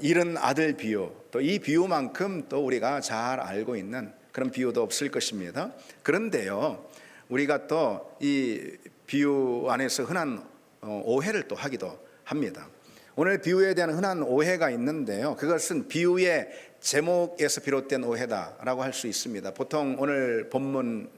잃은 아들 비유, 또 이 비유만큼 또 우리가 잘 알고 있는 그런 비유도 없을 것입니다. 그런데요, 우리가 또 이 비유 안에서 흔한 오해를 또 하기도 합니다. 오늘 비유에 대한 흔한 오해가 있는데요, 그것은 비유의 제목에서 비롯된 오해다라고 할 수 있습니다. 보통 오늘 본문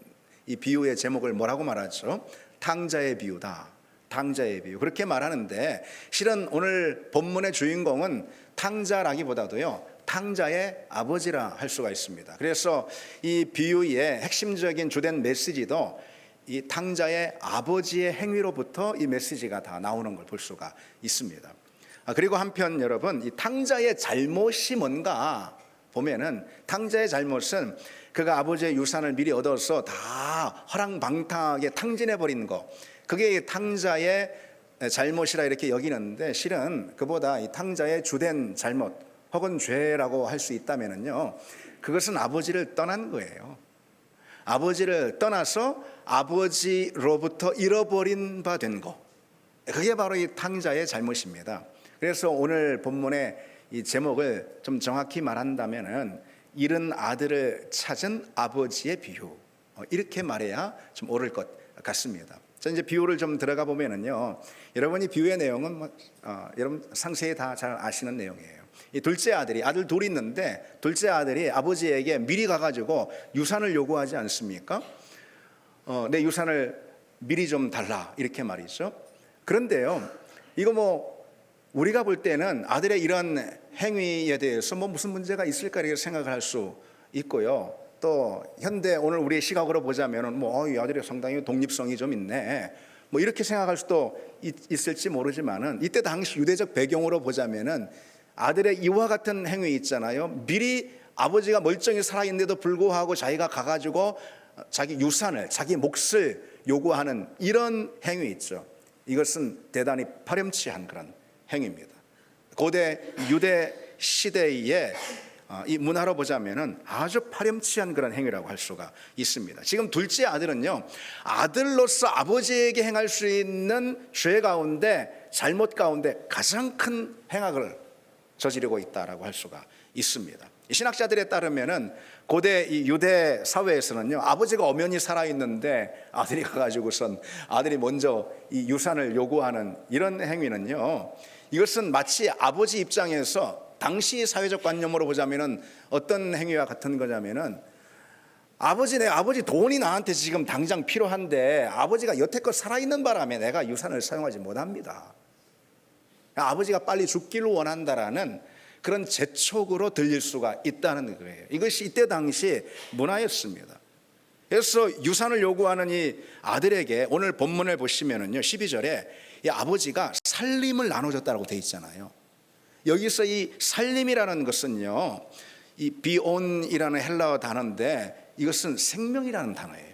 이 비유의 제목을 뭐라고 말하죠? 탕자의 비유다. 탕자의 비유, 그렇게 말하는데 실은 오늘 본문의 주인공은 탕자라기보다도요, 탕자의 아버지라 할 수가 있습니다. 그래서 이 비유의 핵심적인 주된 메시지도 이 탕자의 아버지의 행위로부터 이 메시지가 다 나오는 걸 볼 수가 있습니다. 그리고 한편 여러분, 이 탕자의 잘못이 뭔가 보면은, 탕자의 잘못은 그가 아버지의 유산을 미리 얻어서 다 허랑방탕하게 탕진해 버린 거, 그게 탕자의 잘못이라 이렇게 여기는데, 실은 그보다 이 탕자의 주된 잘못 혹은 죄라고 할 수 있다면요, 그것은 아버지를 떠난 거예요. 아버지를 떠나서 아버지로부터 잃어버린 바 된 거, 그게 바로 이 탕자의 잘못입니다. 그래서 오늘 본문의 이 제목을 좀 정확히 말한다면은 잃은 아들을 찾은 아버지의 비유, 이렇게 말해야 좀 옳을 것 같습니다. 자, 이제 비유를 좀 들어가 보면은요, 여러분이 비유의 내용은 여러분 상세히 다 잘 아시는 내용이에요. 이 둘째 아들이, 아들 둘이 있는데 둘째 아들이 아버지에게 미리 가가지고 유산을 요구하지 않습니까? 내 유산을 미리 좀 달라, 이렇게 말이죠. 그런데요, 이거 뭐 우리가 볼 때는 아들의 이런 행위에 대해서 뭐 무슨 문제가 있을까 이렇게 생각을 할 수 있고요. 또 현대 오늘 우리의 시각으로 보자면은 이 아들이 상당히 독립성이 좀 있네, 뭐 이렇게 생각할 수도 있을지 모르지만은, 이때 당시 유대적 배경으로 보자면은 아들의 이와 같은 행위 있잖아요. 미리 아버지가 멀쩡히 살아있는데도 불구하고 자기가 가가지고 자기 유산을, 자기 몫을 요구하는 이런 행위 있죠. 이것은 대단히 파렴치한 그런 행위입니다. 고대 유대 시대의 이 문화로 보자면은 아주 파렴치한 그런 행위라고 할 수가 있습니다. 지금 둘째 아들은요, 아들로서 아버지에게 행할 수 있는 죄 가운데, 잘못 가운데 가장 큰 행악을 저지르고 있다라고 할 수가 있습니다. 신학자들에 따르면은 고대 이 유대 사회에서는요, 아버지가 엄연히 살아 있는데 아들이 가가지고선 아들이 먼저 이 유산을 요구하는 이런 행위는요, 이것은 마치 아버지 입장에서 당시 사회적 관념으로 보자면은 어떤 행위와 같은 거냐면은, 내 아버지 돈이 나한테 지금 당장 필요한데 아버지가 여태껏 살아있는 바람에 내가 유산을 사용하지 못합니다. 아버지가 빨리 죽기를 원한다라는 그런 재촉으로 들릴 수가 있다는 거예요. 이것이 이때 당시 문화였습니다. 그래서 유산을 요구하는 이 아들에게 오늘 본문을 보시면은요, 12절에 이 아버지가 살림을 나눠줬다고 돼 있잖아요. 여기서 이 살림이라는 것은요, 이 비온이라는 헬라어 단어인데 이것은 생명이라는 단어예요.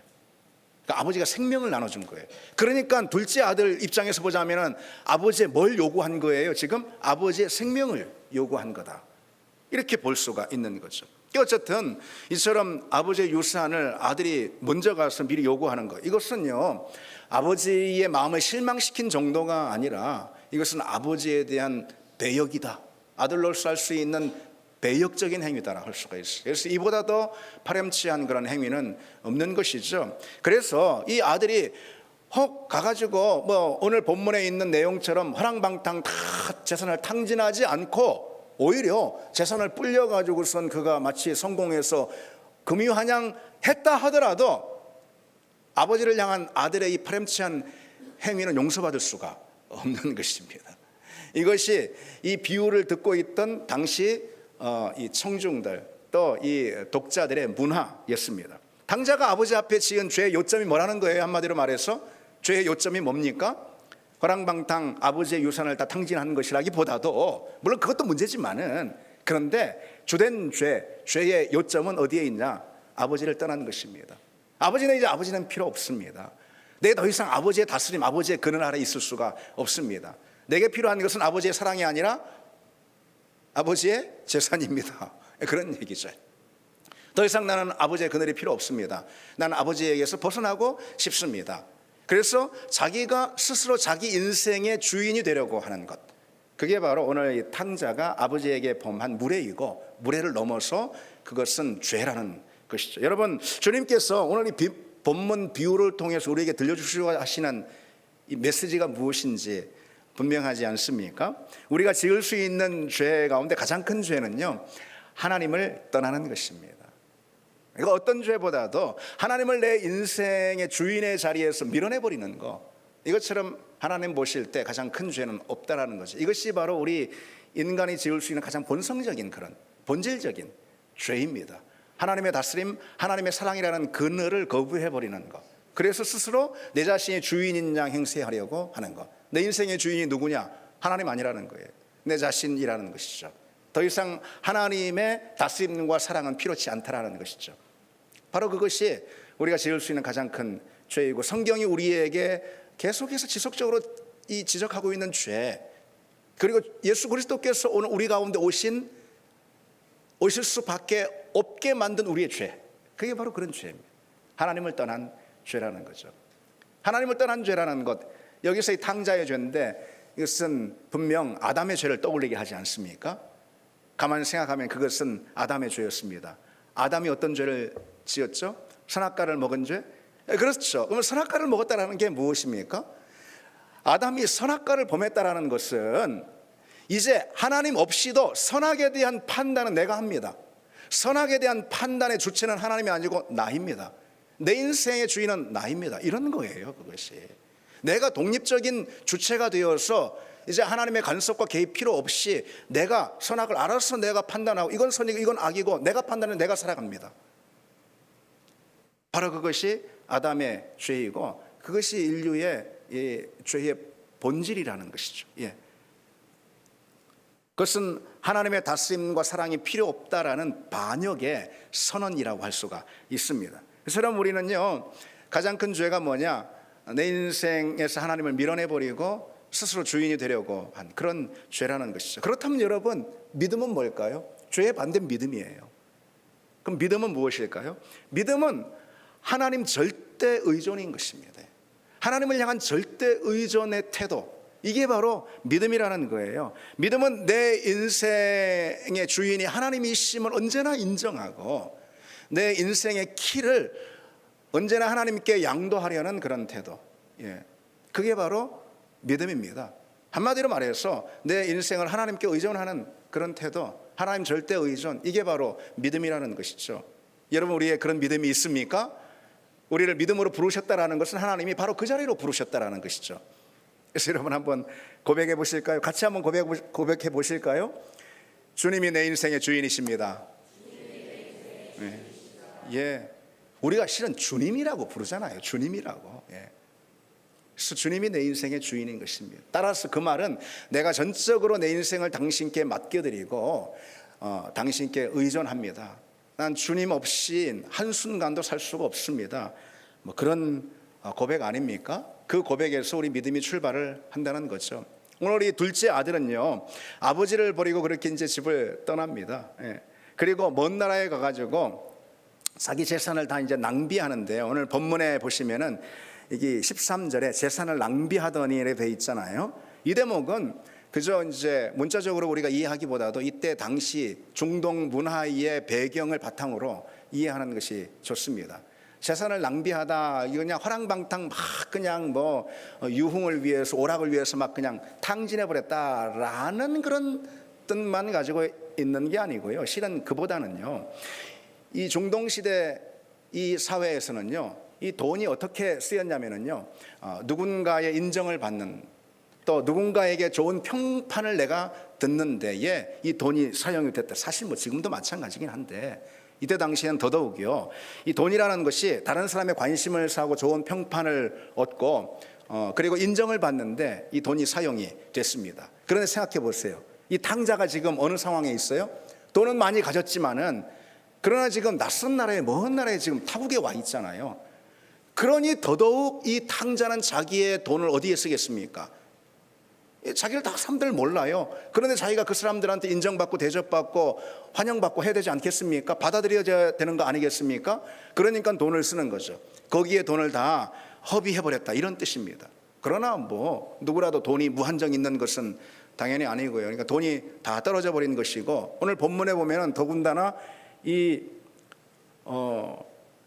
그러니까 아버지가 생명을 나눠준 거예요. 그러니까 둘째 아들 입장에서 보자면은 아버지의 뭘 요구한 거예요? 지금 아버지의 생명을 요구한 거다, 이렇게 볼 수가 있는 거죠. 어쨌든 이처럼 아버지의 유산을 아들이 먼저 가서 미리 요구하는 것, 이것은요, 아버지의 마음을 실망시킨 정도가 아니라 이것은 아버지에 대한 배역이다, 아들로서 할 수 있는 배역적인 행위다라고 할 수가 있어요. 그래서 이보다 더 파렴치한 그런 행위는 없는 것이죠. 그래서 이 아들이 혹 가가지고 오늘 본문에 있는 내용처럼 허랑방탕 다 재산을 탕진하지 않고 오히려 재산을 불려가지고선 그가 마치 성공해서 금유한양했다 하더라도 아버지를 향한 아들의 이 파렴치한 행위는 용서받을 수가 없는 것입니다. 이것이 이 비유를 듣고 있던 당시 이 청중들, 또 이 독자들의 문화였습니다. 탕자가 아버지 앞에 지은 죄의 요점이 뭐라는 거예요? 한마디로 말해서 죄의 요점이 뭡니까? 허랑방탕 아버지의 유산을 다 탕진하는 것이라기보다도, 물론 그것도 문제지만은, 그런데 주된 죄의 요점은 어디에 있냐? 아버지를 떠난 것입니다. 아버지는 필요 없습니다. 내가 더 이상 아버지의 다스림, 아버지의 그늘 아래 있을 수가 없습니다. 내게 필요한 것은 아버지의 사랑이 아니라 아버지의 재산입니다. 그런 얘기죠. 더 이상 나는 아버지의 그늘이 필요 없습니다. 나는 아버지에게서 벗어나고 싶습니다. 그래서 자기가 스스로 자기 인생의 주인이 되려고 하는 것, 그게 바로 오늘 이 탕자가 아버지에게 범한 무례이고, 무례를 넘어서 그것은 죄라는 것이죠. 여러분, 주님께서 오늘 이 본문 비유를 통해서 우리에게 들려주시려 하시는 이 메시지가 무엇인지 분명하지 않습니까? 우리가 지을 수 있는 죄 가운데 가장 큰 죄는요, 하나님을 떠나는 것입니다. 이거 어떤 죄보다도 하나님을 내 인생의 주인의 자리에서 밀어내버리는 거, 이것처럼 하나님 보실 때 가장 큰 죄는 없다라는 거죠. 이것이 바로 우리 인간이 지을 수 있는 가장 본성적인, 그런 본질적인 죄입니다. 하나님의 다스림, 하나님의 사랑이라는 그늘을 거부해버리는 것, 그래서 스스로 내 자신이 주인인 양 행세하려고 하는 것. 내 인생의 주인이 누구냐? 하나님 아니라는 거예요. 내 자신이라는 것이죠. 더 이상 하나님의 다스림과 사랑은 필요치 않다라는 것이죠. 바로 그것이 우리가 지을 수 있는 가장 큰 죄이고, 성경이 우리에게 계속해서 지속적으로 이 지적하고 있는 죄, 그리고 예수 그리스도께서 오늘 우리 가운데 오실 수밖에 없게 만든 우리의 죄, 그게 바로 그런 죄입니다. 하나님을 떠난 죄라는 거죠. 하나님을 떠난 죄라는 것, 여기서 이 탕자의 죄인데 이것은 분명 아담의 죄를 떠올리게 하지 않습니까? 가만히 생각하면 그것은 아담의 죄였습니다. 아담이 어떤 죄를 지었죠? 선악과를 먹은 죄? 그렇죠. 그러면 선악과를 먹었다는 게 무엇입니까? 아담이 선악과를 범했다는 것은 이제 하나님 없이도 선악에 대한 판단은 내가 합니다. 선악에 대한 판단의 주체는 하나님이 아니고 나입니다. 내 인생의 주인은 나입니다. 이런 거예요. 그것이 내가 독립적인 주체가 되어서 이제 하나님의 간섭과 개입 필요 없이 내가 선악을 알아서 내가 판단하고, 이건 선이고 이건 악이고 내가 판단해 내가 살아갑니다. 바로 그것이 아담의 죄이고, 그것이 인류의 죄의 본질이라는 것이죠. 그것은 하나님의 다스림과 사랑이 필요 없다라는 반역의 선언이라고 할 수가 있습니다. 그래서 여러분, 우리는요, 가장 큰 죄가 뭐냐? 내 인생에서 하나님을 밀어내버리고 스스로 주인이 되려고 한 그런 죄라는 것이죠. 그렇다면 여러분, 믿음은 뭘까요? 죄의 반대는 믿음이에요. 그럼 믿음은 무엇일까요? 믿음은 하나님 절대 의존인 것입니다. 하나님을 향한 절대 의존의 태도, 이게 바로 믿음이라는 거예요. 믿음은 내 인생의 주인이 하나님이심을 언제나 인정하고 내 인생의 키를 언제나 하나님께 양도하려는 그런 태도, 그게 바로 믿음입니다. 한마디로 말해서 내 인생을 하나님께 의존하는 그런 태도, 하나님 절대 의존, 이게 바로 믿음이라는 것이죠. 여러분, 우리의 그런 믿음이 있습니까? 우리를 믿음으로 부르셨다라는 것은 하나님이 바로 그 자리로 부르셨다라는 것이죠. 그래서 여러분, 한번 고백해 보실까요? 같이 한번 고백해 보실까요? 주님이 내 인생의 주인이십니다. 우리가 실은 주님이라고 부르잖아요. 주님이라고. 그래서 주님이 내 인생의 주인인 것입니다. 따라서 그 말은 내가 전적으로 내 인생을 당신께 맡겨드리고 당신께 의존합니다. 난 주님 없이 한순간도 살 수가 없습니다. 뭐 그런 고백 아닙니까? 그 고백에서 우리 믿음이 출발을 한다는 거죠. 오늘 이 둘째 아들은요, 아버지를 버리고 그렇게 이제 집을 떠납니다. 그리고 먼 나라에 가가지고 자기 재산을 다 이제 낭비하는데, 오늘 본문에 보시면은 이게 13절에 재산을 낭비하더니에 돼 있잖아요. 이 대목은 그저 이제 문자적으로 우리가 이해하기보다도 이때 당시 중동 문화의 배경을 바탕으로 이해하는 것이 좋습니다. 재산을 낭비하다, 이거 그냥 허랑방탕 막 그냥 뭐 유흥을 위해서, 오락을 위해서 막 그냥 탕진해 버렸다라는 그런 뜻만 가지고 있는 게 아니고요. 실은 그보다는요, 이 중동 시대 이 사회에서는요, 이 돈이 어떻게 쓰였냐면은요, 누군가의 인정을 받는, 또 누군가에게 좋은 평판을 내가 듣는 데에 이 돈이 사용이 됐다. 사실 뭐 지금도 마찬가지긴 한데 이때 당시에는 더더욱이요, 이 돈이라는 것이 다른 사람의 관심을 사고 좋은 평판을 얻고 그리고 인정을 받는데 이 돈이 사용이 됐습니다. 그런데 생각해 보세요. 이 탕자가 지금 어느 상황에 있어요? 돈은 많이 가졌지만은, 그러나 지금 낯선 나라에, 먼 나라에 지금 타국에 와 있잖아요. 그러니 더더욱 이 탕자는 자기의 돈을 어디에 쓰겠습니까? 자기를 다 사람들 몰라요. 그런데 자기가 그 사람들한테 인정받고 대접받고 환영받고 해야 되지 않겠습니까? 받아들여야 되는 거 아니겠습니까? 그러니까 돈을 쓰는 거죠. 거기에 돈을 다 허비해버렸다, 이런 뜻입니다. 그러나 뭐 누구라도 돈이 무한정 있는 것은 당연히 아니고요. 그러니까 돈이 다 떨어져 버린 것이고, 오늘 본문에 보면은 더군다나 이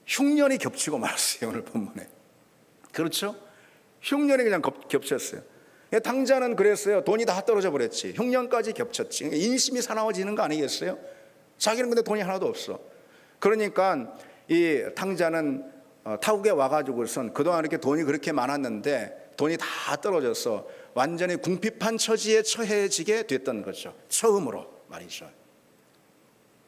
흉년이 겹치고 말았어요. 오늘 본문에. 그렇죠? 흉년이 그냥 겹쳤어요. 당자는 그랬어요. 돈이 다 떨어져 버렸지. 흉년까지 겹쳤지. 인심이 사나워지는 거 아니겠어요? 자기는 근데 돈이 하나도 없어. 그러니까 이 탕자는 타국에 와가지고선 그동안 이렇게 돈이 그렇게 많았는데 돈이 다 떨어져서 완전히 궁핍한 처지에 처해지게 됐던 거죠. 처음으로 말이죠.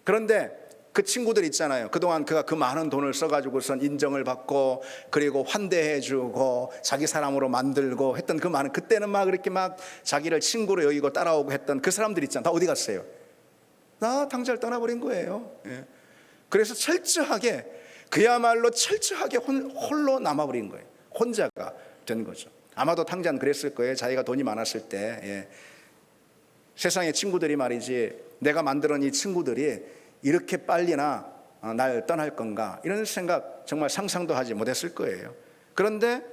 그런데 그 친구들 있잖아요. 그동안 그가 그 많은 돈을 써가지고선 인정을 받고 그리고 환대해주고 자기 사람으로 만들고 했던 그 많은, 그때는 막 그렇게 막 자기를 친구로 여기고 따라오고 했던 그 사람들 있잖아요. 다 어디 갔어요? 다 탕자를 떠나버린 거예요. 예. 그래서 철저하게, 그야말로 철저하게 홀로 남아버린 거예요. 혼자가 된 거죠. 아마도 탕자는 그랬을 거예요. 자기가 돈이 많았을 때. 예. 세상의 친구들이 말이지, 내가 만들어낸 이 친구들이 이렇게 빨리나 날 떠날 건가, 이런 생각 정말 상상도 하지 못했을 거예요. 그런데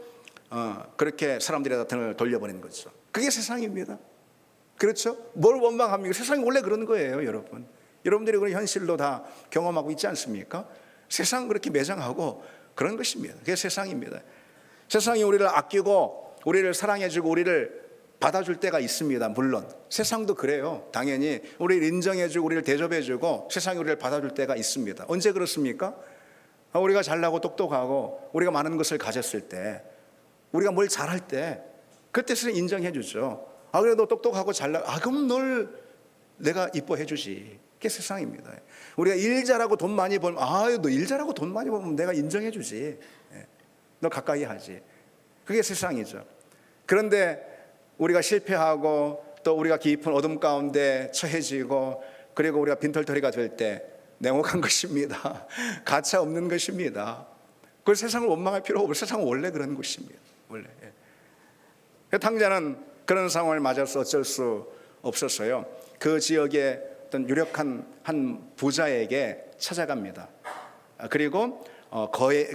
그렇게 사람들이 다 등을 돌려버린 거죠. 그게 세상입니다. 그렇죠? 뭘 원망합니까? 세상이 원래 그런 거예요, 여러분. 여러분들이 그런 현실도 다 경험하고 있지 않습니까? 세상은 그렇게 매장하고 그런 것입니다. 그게 세상입니다. 세상이 우리를 아끼고 우리를 사랑해주고 우리를 받아줄 때가 있습니다. 물론 세상도 그래요. 당연히 우리를 인정해주고 우리를 대접해주고 세상이 우리를 받아줄 때가 있습니다. 언제 그렇습니까? 우리가 잘나고 똑똑하고 우리가 많은 것을 가졌을 때, 우리가 뭘 잘할 때, 그때 세상이 인정해주죠. 그래도 똑똑하고 잘나, 그럼 널 내가 이뻐해주지. 그게 세상입니다. 우리가 일 잘하고 돈 많이 벌면, 너 일 잘하고 돈 많이 벌면 내가 인정해주지. 너 가까이 하지. 그게 세상이죠. 그런데 우리가 실패하고 또 우리가 깊은 어둠 가운데 처해지고 그리고 우리가 빈털터리가 될 때 냉혹한 것입니다. 가차 없는 것입니다. 그 세상을 원망할 필요가 없어요. 세상은 원래 그런 것입니다. 원래. 탕자는 그런 상황을 맞아서 어쩔 수 없었어요. 그 지역의 어떤 유력한 한 부자에게 찾아갑니다. 그리고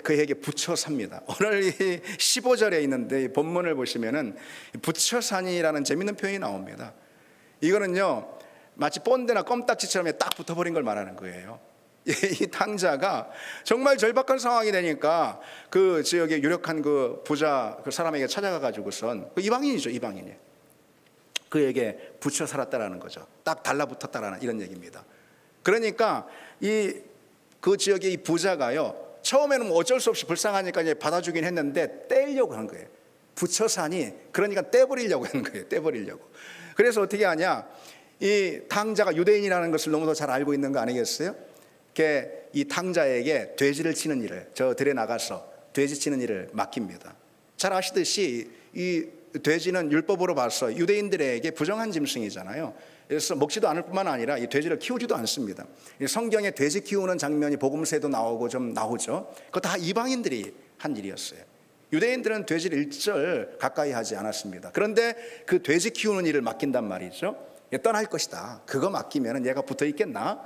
그에게 붙여 삽니다. 오늘 이 15절에 있는데 이 본문을 보시면은 붙여 사니라는 재밌는 표현이 나옵니다. 이거는요, 마치 본드나 껌딱지처럼 딱 붙어버린 걸 말하는 거예요. 이 탕자가 정말 절박한 상황이 되니까 그 지역의 유력한 그 부자 그 사람에게 찾아가 가지고선, 그 이방인이죠, 이방인이, 그에게 붙여 살았다라는 거죠. 딱 달라붙었다라는 이런 얘기입니다. 그러니까 그 지역의 이 부자가요, 처음에는 어쩔 수 없이 불쌍하니까 이제 받아주긴 했는데 떼려고 한 거예요. 붙여 사니, 그러니까 떼버리려고 하는 거예요. 떼버리려고. 그래서 어떻게 하냐, 이 탕자가 유대인이라는 것을 너무도 잘 알고 있는 거 아니겠어요? 이 탕자에게 돼지를 치는 일을, 저 들에 나가서 돼지 치는 일을 맡깁니다. 잘 아시듯이 이 돼지는 율법으로 봐서 유대인들에게 부정한 짐승이잖아요. 그래서 먹지도 않을 뿐만 아니라 이 돼지를 키우지도 않습니다. 성경에 돼지 키우는 장면이 복음서에도 나오고 좀 나오죠. 그거 다 이방인들이 한 일이었어요. 유대인들은 돼지를 일절 가까이 하지 않았습니다. 그런데 그 돼지 키우는 일을 맡긴단 말이죠. 떠날 것이다. 그거 맡기면 얘가 붙어 있겠나?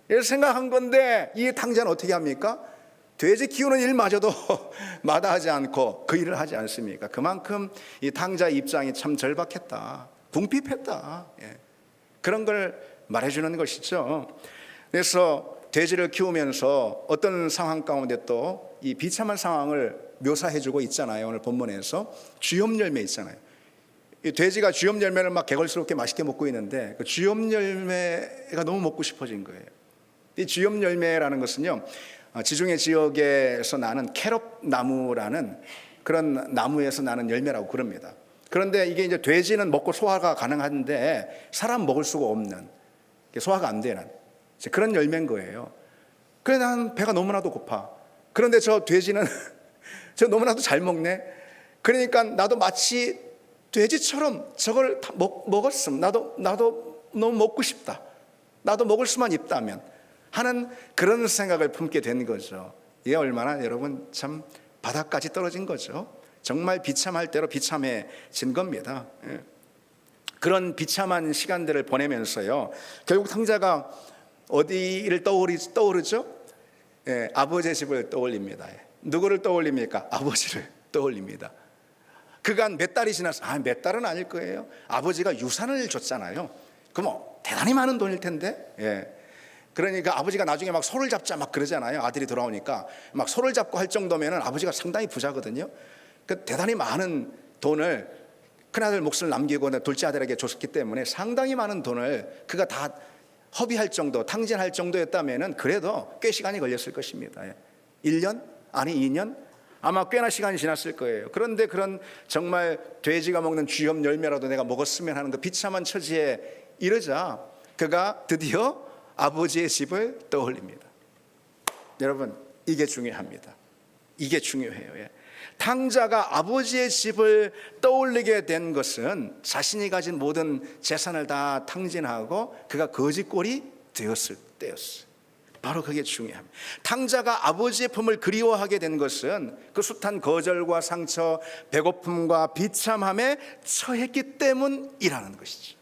이렇게 생각한 건데 이 탕자는 어떻게 합니까? 돼지 키우는 일마저도 마다하지 않고 그 일을 하지 않습니까? 그만큼 이 탕자의 입장이 참 절박했다, 궁핍했다. 그런 걸 말해주는 것이죠. 그래서 돼지를 키우면서 어떤 상황 가운데 또 이 비참한 상황을 묘사해주고 있잖아요. 오늘 본문에서 쥐염 열매 있잖아요. 이 돼지가 쥐염 열매를 막 개걸스럽게 맛있게 먹고 있는데 그 쥐염 열매가 너무 먹고 싶어진 거예요. 이 쥐염 열매라는 것은요, 지중해 지역에서 나는 캐럿 나무라는 그런 나무에서 나는 열매라고 그럽니다. 그런데 이게 이제 돼지는 먹고 소화가 가능한데 사람 먹을 수가 없는, 소화가 안 되는 그런 열매인 거예요. 그래, 난 배가 너무나도 고파. 그런데 저 돼지는 저 너무나도 잘 먹네. 그러니까 나도 마치 돼지처럼 저걸 다 먹었으면 나도 너무 먹고 싶다. 나도 먹을 수만 있다면 하는 그런 생각을 품게 된 거죠. 이게 얼마나 여러분 참 바닥까지 떨어진 거죠. 정말 비참할 대로 비참해진 겁니다. 그런 비참한 시간들을 보내면서요, 결국 탕자가 어디를 떠오르죠? 아버지의 집을 떠올립니다. 누구를 떠올립니까? 아버지를 떠올립니다. 그간 몇 달이 지났어. 몇 달은 아닐 거예요. 아버지가 유산을 줬잖아요. 그럼 대단히 많은 돈일 텐데. 예. 그러니까 아버지가 나중에 막 소를 잡자 막 그러잖아요. 아들이 돌아오니까 막 소를 잡고 할 정도면은 아버지가 상당히 부자거든요. 그 대단히 많은 돈을 큰아들 몫을 남기고 둘째 아들에게 줬기 때문에 상당히 많은 돈을 그가 다 허비할 정도, 탕진할 정도였다면은 그래도 꽤 시간이 걸렸을 것입니다. 1년? 아니 2년? 아마 꽤나 시간이 지났을 거예요. 그런데 그런 정말 돼지가 먹는 쥐염 열매라도 내가 먹었으면 하는 그 비참한 처지에 이르자 그가 드디어 아버지의 집을 떠올립니다. 여러분, 이게 중요합니다. 이게 중요해요. 탕자가 아버지의 집을 떠올리게 된 것은 자신이 가진 모든 재산을 다 탕진하고 그가 거지꼴이 되었을 때였어요. 바로 그게 중요합니다. 탕자가 아버지의 품을 그리워하게 된 것은 그 숱한 거절과 상처, 배고픔과 비참함에 처했기 때문이라는 것이죠.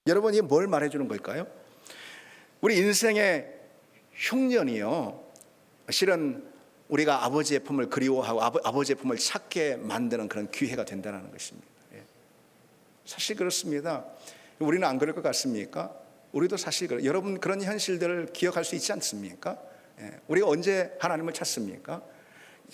여러분, 이게 뭘 말해주는 걸까요? 우리 인생의 흉년이요, 실은 우리가 아버지의 품을 그리워하고 아버지의 품을 찾게 만드는 그런 기회가 된다는 것입니다. 사실 그렇습니다. 우리는 안 그럴 것 같습니까? 우리도 사실 여러분 그런 현실들을 기억할 수 있지 않습니까? 우리가 언제 하나님을 찾습니까?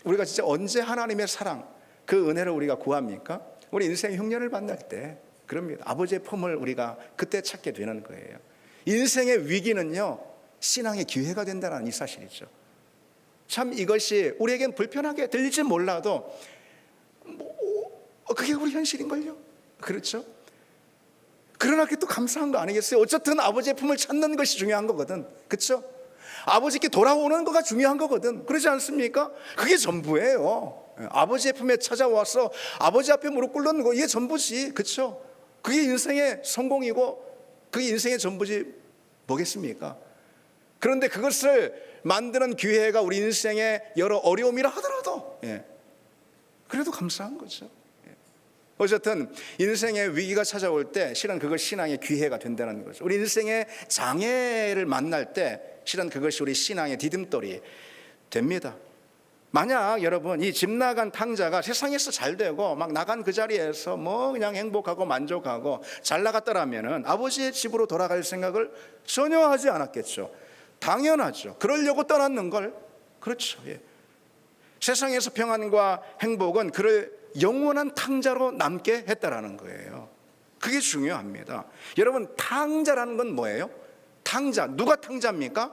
우리가 진짜 언제 하나님의 사랑, 그 은혜를 우리가 구합니까? 우리 인생의 흉년을 만날 때 그럽니다. 아버지의 품을 우리가 그때 찾게 되는 거예요. 인생의 위기는요, 신앙의 기회가 된다는 이 사실이죠. 참 이것이 우리에겐 불편하게 들릴지 몰라도 그게 우리 현실인걸요. 그렇죠? 그러나 그게 또 감사한 거 아니겠어요? 어쨌든 아버지의 품을 찾는 것이 중요한 거거든. 그렇죠? 아버지께 돌아오는 거가 중요한 거거든. 그러지 않습니까? 그게 전부예요. 아버지의 품에 찾아와서 아버지 앞에 무릎 꿇는 거, 이게 전부지. 그렇죠? 그게 인생의 성공이고 그게 인생의 전부지 뭐겠습니까? 그런데 그것을 만드는 기회가 우리 인생의 여러 어려움이라 하더라도 그래도 감사한 거죠. 어쨌든 인생의 위기가 찾아올 때 실은 그것 신앙의 기회가 된다는 거죠. 우리 인생의 장애를 만날 때 실은 그것이 우리 신앙의 디딤돌이 됩니다. 만약 여러분 이 집 나간 탕자가 세상에서 잘 되고 막 나간 그 자리에서 뭐 그냥 행복하고 만족하고 잘 나갔더라면은 아버지의 집으로 돌아갈 생각을 전혀 하지 않았겠죠. 당연하죠. 그러려고 떠났는 걸. 그렇죠. 세상에서 평안과 행복은 그를 영원한 탕자로 남게 했다라는 거예요. 그게 중요합니다. 여러분, 탕자라는 건 뭐예요? 탕자, 누가 탕자입니까?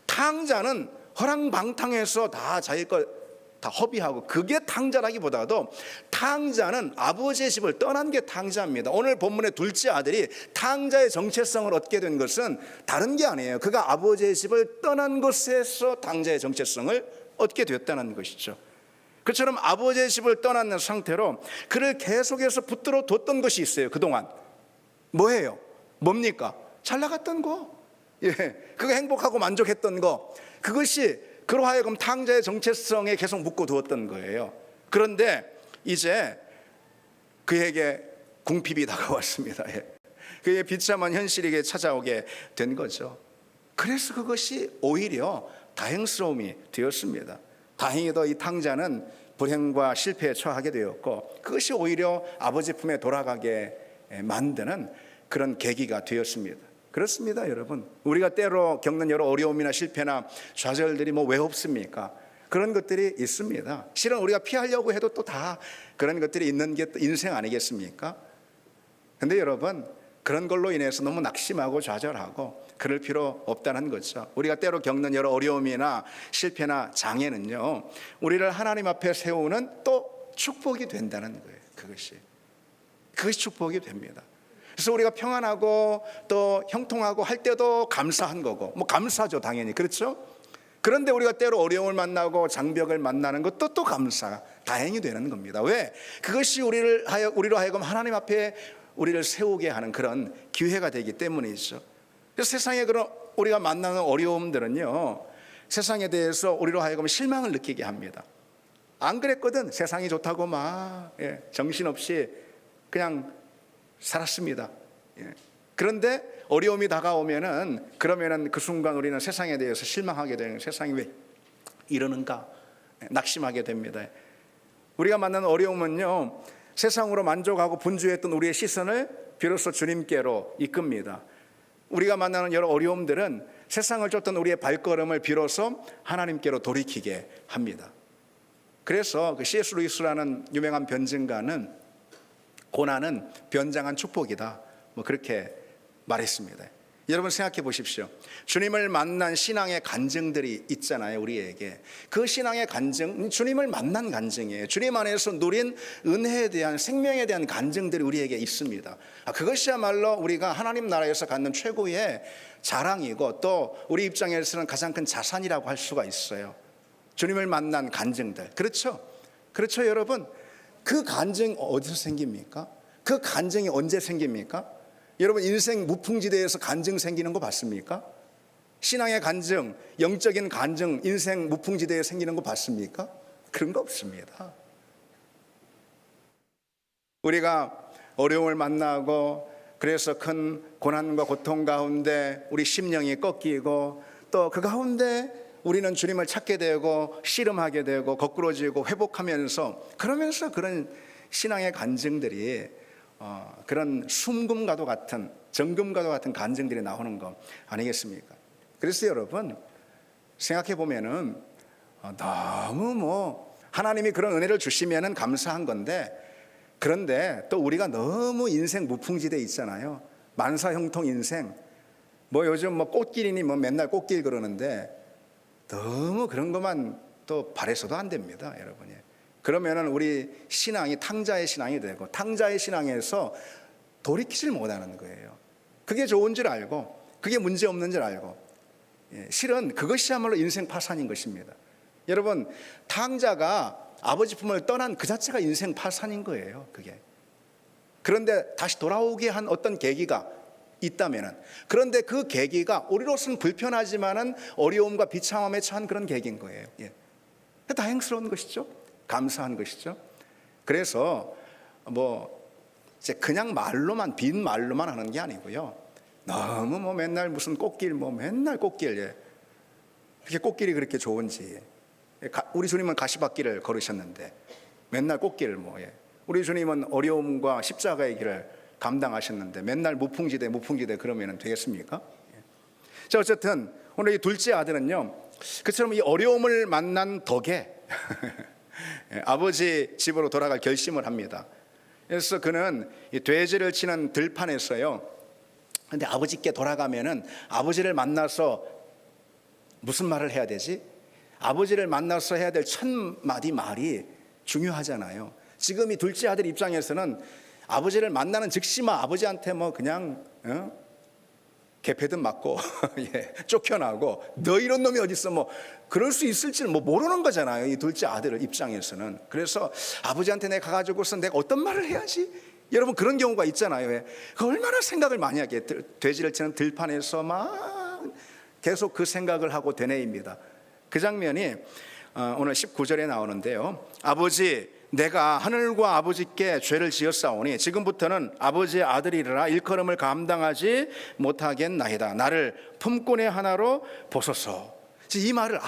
탕자는 허랑방탕해서 다 자기 것 다 허비하고, 그게 탕자라기보다도 탕자는 아버지의 집을 떠난 게 탕자입니다. 오늘 본문의 둘째 아들이 탕자의 정체성을 얻게 된 것은 다른 게 아니에요. 그가 아버지의 집을 떠난 것에서 탕자의 정체성을 얻게 되었다는 것이죠. 그처럼 아버지의 집을 떠난 상태로 그를 계속해서 붙들어 뒀던 것이 있어요. 그동안 뭐예요? 뭡니까? 잘 나갔던 거, 그거 행복하고 만족했던 거, 그것이 그로 하여금 탕자의 정체성에 계속 묶어 두었던 거예요. 그런데 이제 그에게 궁핍이 다가왔습니다. 그의 비참한 현실에게 찾아오게 된 거죠. 그래서 그것이 오히려 다행스러움이 되었습니다. 다행히도 이 탕자는 불행과 실패에 처하게 되었고, 그것이 오히려 아버지 품에 돌아가게 만드는 그런 계기가 되었습니다. 그렇습니다, 여러분. 우리가 때로 겪는 여러 어려움이나 실패나 좌절들이 왜 없습니까? 그런 것들이 있습니다. 실은 우리가 피하려고 해도 또 다 그런 것들이 있는 게 인생 아니겠습니까? 근데 여러분, 그런 걸로 인해서 너무 낙심하고 좌절하고 그럴 필요 없다는 거죠. 우리가 때로 겪는 여러 어려움이나 실패나 장애는요, 우리를 하나님 앞에 세우는 또 축복이 된다는 거예요. 그것이 축복이 됩니다. 그래서 우리가 평안하고 또 형통하고 할 때도 감사한 거고, 감사죠, 당연히. 그렇죠? 그런데 우리가 때로 어려움을 만나고 장벽을 만나는 것도 또 감사, 다행이 되는 겁니다. 왜? 그것이 우리로 하여금 하나님 앞에 우리를 세우게 하는 그런 기회가 되기 때문이죠. 그래서 세상에 그런 우리가 만나는 어려움들은요, 세상에 대해서 우리로 하여금 실망을 느끼게 합니다. 안 그랬거든. 세상이 좋다고 막 정신없이 그냥 살았습니다. 그런데 어려움이 다가오면은 그러면은 그 순간 우리는 세상에 대해서 실망하게 되는, 세상이 왜 이러는가 낙심하게 됩니다. 우리가 만나는 어려움은요, 세상으로 만족하고 분주했던 우리의 시선을 비로소 주님께로 이끕니다. 우리가 만나는 여러 어려움들은 세상을 쫓던 우리의 발걸음을 비로소 하나님께로 돌이키게 합니다. 그래서 그 C.S. 루이스라는 유명한 변증가는 고난은 변장한 축복이다, 뭐 그렇게 말했습니다. 여러분 생각해 보십시오. 주님을 만난 신앙의 간증들이 있잖아요, 우리에게. 그 신앙의 간증, 주님을 만난 간증이에요. 주님 안에서 누린 은혜에 대한, 생명에 대한 간증들이 우리에게 있습니다. 그것이야말로 우리가 하나님 나라에서 갖는 최고의 자랑이고, 또 우리 입장에서는 가장 큰 자산이라고 할 수가 있어요. 주님을 만난 간증들. 그렇죠? 그렇죠, 여러분? 그 간증 어디서 생깁니까? 그 간증이 언제 생깁니까? 여러분, 인생 무풍지대에서 간증 생기는 거 봤습니까? 신앙의 간증, 영적인 간증, 인생 무풍지대에 생기는 거 봤습니까? 그런 거 없습니다. 우리가 어려움을 만나고, 그래서 큰 고난과 고통 가운데 우리 심령이 꺾이고, 또 그 가운데 우리는 주님을 찾게 되고 씨름하게 되고 거꾸러지고 회복하면서, 그러면서 그런 신앙의 간증들이 그런 숨금과도 같은, 정금과도 같은 간증들이 나오는 거 아니겠습니까? 그래서 여러분 생각해 보면은 너무 하나님이 그런 은혜를 주시면은 감사한 건데, 그런데 또 우리가 너무 인생 무풍지대 있잖아요. 만사형통 인생, 요즘 꽃길이니 맨날 꽃길 그러는데, 너무 그런 것만 또 바래서도 안 됩니다, 여러분이. 그러면은 우리 신앙이 탕자의 신앙이 되고, 탕자의 신앙에서 돌이키질 못하는 거예요. 그게 좋은 줄 알고, 그게 문제 없는 줄 알고, 실은 그것이야말로 인생 파산인 것입니다. 여러분, 탕자가 아버지 품을 떠난 그 자체가 인생 파산인 거예요, 그게. 그런데 다시 돌아오게 한 어떤 계기가 있다면은, 그런데 그 계기가 우리로서는 불편하지만은 어려움과 비참함에 처한 그런 계기인 거예요. 다행스러운 것이죠. 감사한 것이죠. 그래서 이제 그냥 말로만, 빈 말로만 하는 게 아니고요. 너무 맨날 무슨 꽃길, 맨날 꽃길, 그렇게 꽃길이 그렇게 좋은지. 우리 주님은 가시밭길을 걸으셨는데 맨날 꽃길, 우리 주님은 어려움과 십자가의 길을 감당하셨는데 맨날 무풍지대 그러면 되겠습니까? 자, 어쨌든 오늘 이 둘째 아들은요, 그처럼 이 어려움을 만난 덕에 아버지 집으로 돌아갈 결심을 합니다. 그래서 그는 이 돼지를 치는 들판에서요, 근데 아버지께 돌아가면은 아버지를 만나서 무슨 말을 해야 되지? 아버지를 만나서 해야 될 첫 마디 말이 중요하잖아요. 지금 이 둘째 아들 입장에서는 아버지를 만나는 즉시만 아버지한테 그냥 개패든 맞고 쫓겨나고, 너 이런 놈이 어딨어, 그럴 수 있을지는 모르는 거잖아요, 이 둘째 아들 입장에서는. 그래서 아버지한테 내가 가가지고서 내가 어떤 말을 해야지? 여러분, 그런 경우가 있잖아요. 그 얼마나 생각을 많이 하게, 돼지를 치는 들판에서 막 계속 그 생각을 하고 되뇌입니다. 그 장면이 오늘 19절에 나오는데요. 아버지, 내가 하늘과 아버지께 죄를 지었사오니 지금부터는 아버지의 아들이라 일컬음을 감당하지 못하겠나이다. 나를 품꾼의 하나로 보소서. 이 말을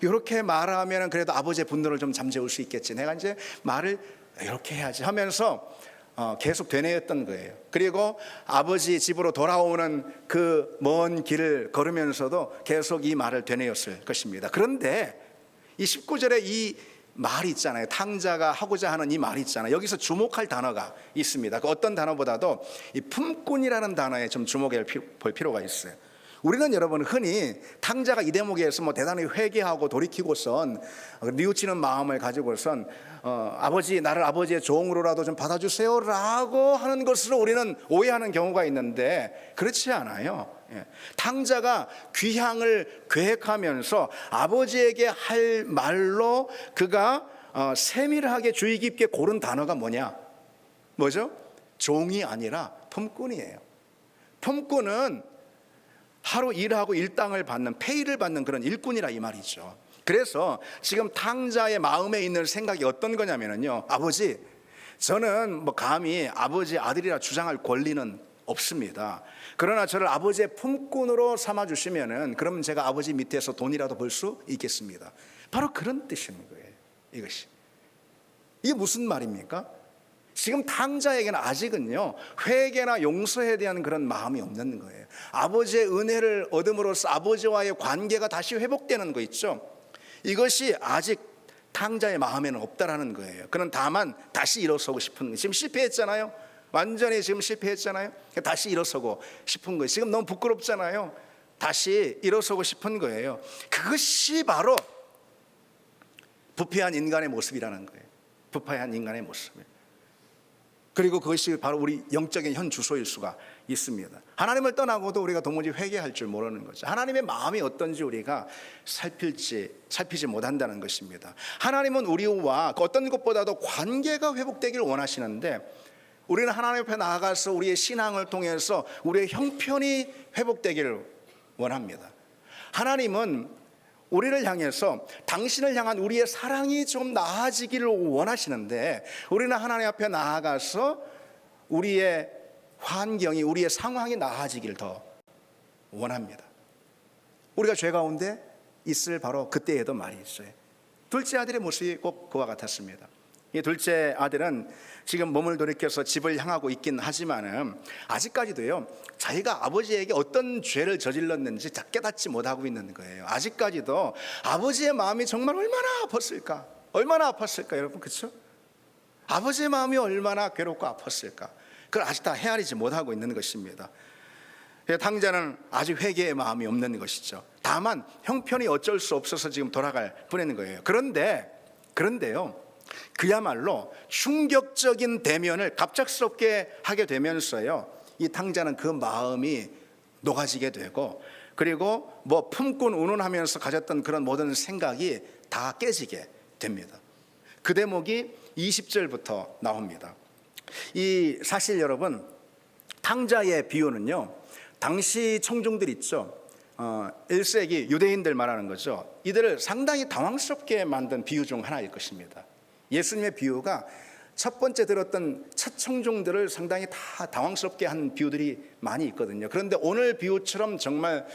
이렇게 말하면 그래도 아버지의 분노를 좀 잠재울 수 있겠지, 내가 이제 말을 이렇게 해야지 하면서 계속 되뇌었던 거예요. 그리고 아버지 집으로 돌아오는 그 먼 길을 걸으면서도 계속 이 말을 되뇌었을 것입니다. 그런데 이 19절에 이 말이 있잖아요. 탕자가 하고자 하는 이 말이 있잖아요. 여기서 주목할 단어가 있습니다. 그 어떤 단어보다도 이 품꾼이라는 단어에 좀 주목해 볼 필요가 있어요. 우리는 여러분 흔히 탕자가 이 대목에서 대단히 회개하고 돌이키고선 뉘우치는 마음을 가지고선 아버지, 나를 아버지의 종으로라도 좀 받아주세요 라고 하는 것으로 우리는 오해하는 경우가 있는데, 그렇지 않아요. 탕자가 귀향을 계획하면서 아버지에게 할 말로 그가 세밀하게 주의 깊게 고른 단어가 뭐죠? 종이 아니라 품꾼이에요. 품꾼은 하루 일하고 일당을 받는, 페이를 받는 그런 일꾼이라 이 말이죠. 그래서 지금 탕자의 마음에 있는 생각이 어떤 거냐면요, 아버지, 저는 감히 아버지 아들이라 주장할 권리는 없습니다. 그러나 저를 아버지의 품꾼으로 삼아주시면은 그럼 제가 아버지 밑에서 돈이라도 벌 수 있겠습니다. 바로 그런 뜻인 거예요, 이것이. 이게 무슨 말입니까? 지금 탕자에게는 아직은요 회개나 용서에 대한 그런 마음이 없는 거예요. 아버지의 은혜를 얻음으로써 아버지와의 관계가 다시 회복되는 거 있죠. 이것이 아직 탕자의 마음에는 없다라는 거예요. 그는 다만 다시 일어서고 싶은 거예요. 지금 실패했잖아요. 완전히 지금 실패했잖아요. 다시 일어서고 싶은 거예요. 지금 너무 부끄럽잖아요. 다시 일어서고 싶은 거예요. 그것이 바로 부패한 인간의 모습이라는 거예요. 부패한 인간의 모습이에요. 그리고 그것이 바로 우리 영적인 현 주소일 수가 있습니다. 하나님을 떠나고도 우리가 도무지 회개할 줄 모르는 거죠. 하나님의 마음이 어떤지 우리가 살피지 못한다는 것입니다. 하나님은 우리와 어떤 것보다도 관계가 회복되기를 원하시는데, 우리는 하나님 앞에 나아가서 우리의 신앙을 통해서 우리의 형편이 회복되기를 원합니다. 하나님은 우리를 향해서 당신을 향한 우리의 사랑이 좀 나아지기를 원하시는데, 우리는 하나님 앞에 나아가서 우리의 환경이, 우리의 상황이 나아지기를 더 원합니다. 우리가 죄 가운데 있을 바로 그때에도 말이 있어요. 둘째 아들의 모습이 꼭 그와 같았습니다. 이 둘째 아들은 지금 몸을 돌이켜서 집을 향하고 있긴 하지만은 아직까지도요 자기가 아버지에게 어떤 죄를 저질렀는지 깨닫지 못하고 있는 거예요. 아직까지도 아버지의 마음이 정말 얼마나 아팠을까, 얼마나 아팠을까, 여러분, 그렇죠? 아버지의 마음이 얼마나 괴롭고 아팠을까, 그걸 아직 다 헤아리지 못하고 있는 것입니다. 탕자는 아직 회개의 마음이 없는 것이죠. 다만 형편이 어쩔 수 없어서 지금 돌아갈 뿐인 거예요. 그런데요 그야말로 충격적인 대면을 갑작스럽게 하게 되면서요 이 탕자는 그 마음이 녹아지게 되고, 그리고 뭐 품꾼 운운하면서 가졌던 그런 모든 생각이 다 깨지게 됩니다. 그 대목이 20절부터 나옵니다. 이 사실 여러분, 탕자의 비유는요 당시 청중들 있죠, 1세기 유대인들 말하는 거죠. 이들을 상당히 당황스럽게 만든 비유 중 하나일 것입니다. 예수님의 비유가 첫 번째 들었던 첫 청중들을 상당히 다 당황스럽게 한 비유들이 많이 있거든요. 그런데 오늘 비유처럼 정말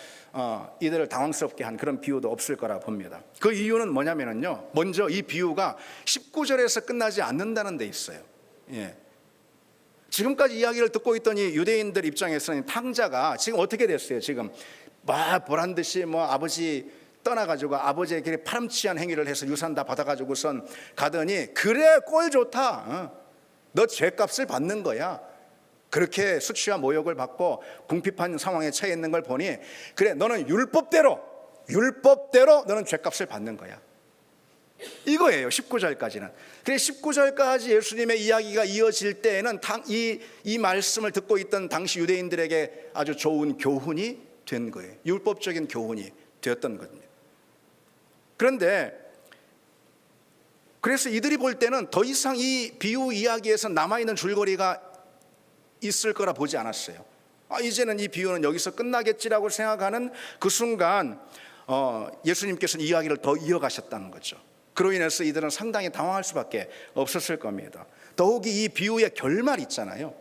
이들을 당황스럽게 한 그런 비유도 없을 거라 봅니다. 그 이유는 뭐냐면요, 먼저 이 비유가 19절에서 끝나지 않는다는 데 있어요. 지금까지 이야기를 듣고 있던 이 유대인들 입장에서는 탕자가 지금 어떻게 됐어요? 지금 막 보란 듯이 아버지 떠나가지고 아버지의 길에 파렴치한 행위를 해서 유산 다 받아가지고선 가더니, 그래 꼴 좋다, 너 죄값을 받는 거야. 그렇게 수치와 모욕을 받고 궁핍한 상황에 처해 있는 걸 보니, 그래 너는 율법대로 너는 죄값을 받는 거야, 이거예요. 19절까지는. 그래 19절까지 예수님의 이야기가 이어질 때에는 이 말씀을 듣고 있던 당시 유대인들에게 아주 좋은 교훈이 된 거예요. 율법적인 교훈이 되었던 겁니다. 그런데 그래서 이들이 볼 때는 더 이상 이 비유 이야기에서 남아있는 줄거리가 있을 거라 보지 않았어요. 이제는 이 비유는 여기서 끝나겠지라고 생각하는 그 순간 예수님께서는 이야기를 더 이어가셨다는 거죠. 그로 인해서 이들은 상당히 당황할 수밖에 없었을 겁니다. 더욱이 이 비유의 결말 있잖아요,